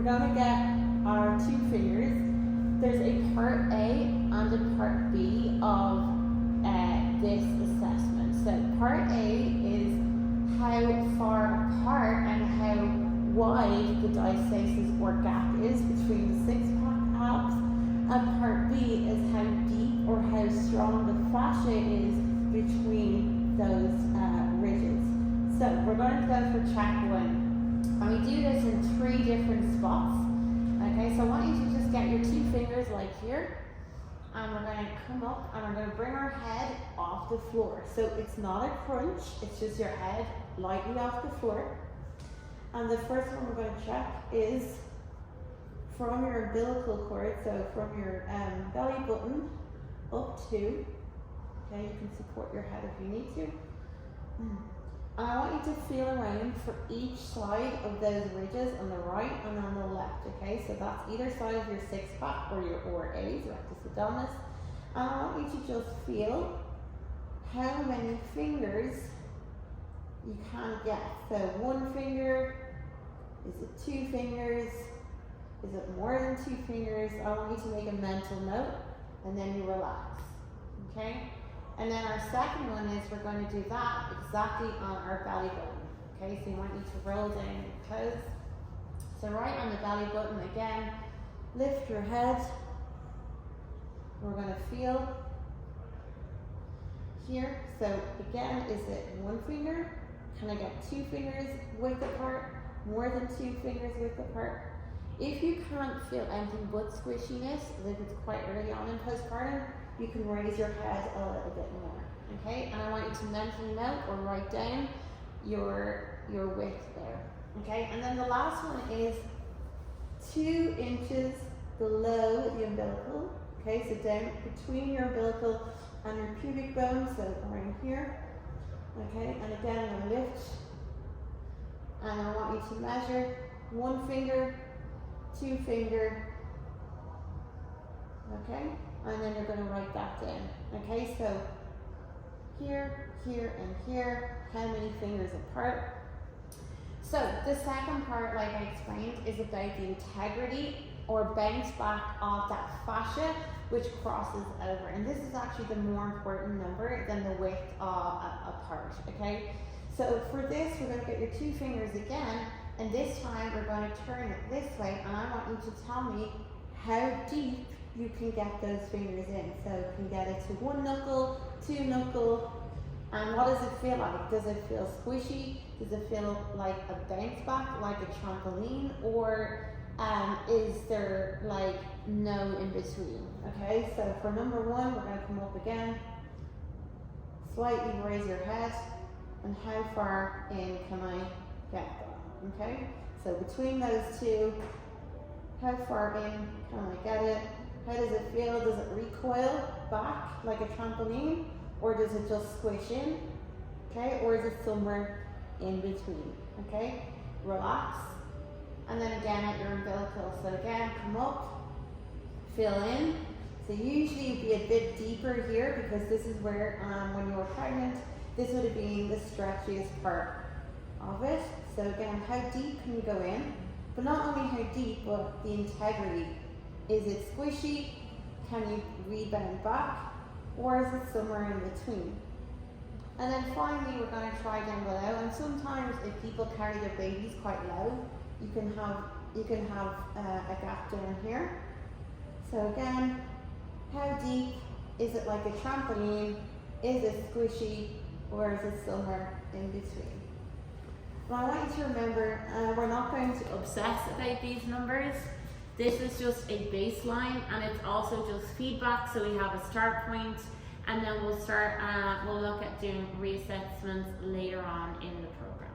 going to get our 2 fingers. There's a part A and a part B of this assessment. So part A is how far apart and how wide the diastasis or gap is between the 6-pack abs, and part B is how deep or how strong the fascia is between those ridges. So we're going to go for check 1, and we do this in 3 different spots. Okay, so I want you to just get your 2 fingers like here, and we're going to come up and we're going to bring our head off the floor. So it's not a crunch, it's just your head lightly off the floor. And the first one we're going to check is from your umbilical cord, so from your belly button up to, okay, you can support your head if you need to. And I want you to feel around for each side of those ridges on the right and on the left, okay? So that's either side of your 6-pack or your ORAs, rectus abdominis. And I want you to just feel how many fingers you can get. So 1 finger, is it 2 fingers? Is it more than 2 fingers? I want you to make a mental note and then you relax, okay? And then our second one is we're going to do that exactly on our belly button. Okay, so you want you to roll down your toes. So right on the belly button again, lift your head. We're going to feel here. So again, is it 1 finger? Can I get 2 fingers width apart? More than 2 fingers width apart? If you can't feel anything but squishiness, if it's quite early on in postpartum, you can raise your head a little bit more, okay? And I want you to mentally note or write down your width there, okay? And then the last one is 2 inches below the umbilical, okay? So down between your umbilical and your pubic bone, so around here, okay? And again, I'm gonna lift, and I want you to measure 1 finger, 2 finger, okay? And then you're going to write that down. Okay, so here, here, and here, how many fingers apart? So the second part, like I explained, is about the integrity or bounce back of that fascia which crosses over. And this is actually the more important number than the width apart, okay? So for this, we're going to get your 2 fingers again, and this time we're going to turn it this way, and I want you to tell me how deep you can get those fingers in. So you can get it to 1 knuckle, 2 knuckle, and what does it feel like? Does it feel squishy? Does it feel like a bounce back, like a trampoline? Or is there like no in between? Okay, so for number 1, we're going to come up again, slightly raise your head, and how far in can I get that? Okay, so between those 2, how far in can I get it? How does it feel? Does it recoil back like a trampoline? Or does it just squish in? Okay, or is it somewhere in between? Okay, relax. And then again at your umbilical. So again, come up, fill in. So usually you'd be a bit deeper here because this is where, when you were pregnant, this would have been the stretchiest part of it. So again, how deep can you go in? But not only how deep, but the integrity. Is it squishy? Can you rebound back? Or is it somewhere in between? And then finally, we're going to try down below. And sometimes if people carry their babies quite low, you can have a gap down here. So again, how deep? Is it like a trampoline? Is it squishy? Or is it somewhere in between? Well, I want you to remember, we're not going to obsess about these numbers. This is just a baseline, and it's also just feedback, so we have a start point, and then we'll look at doing reassessments later on in the program.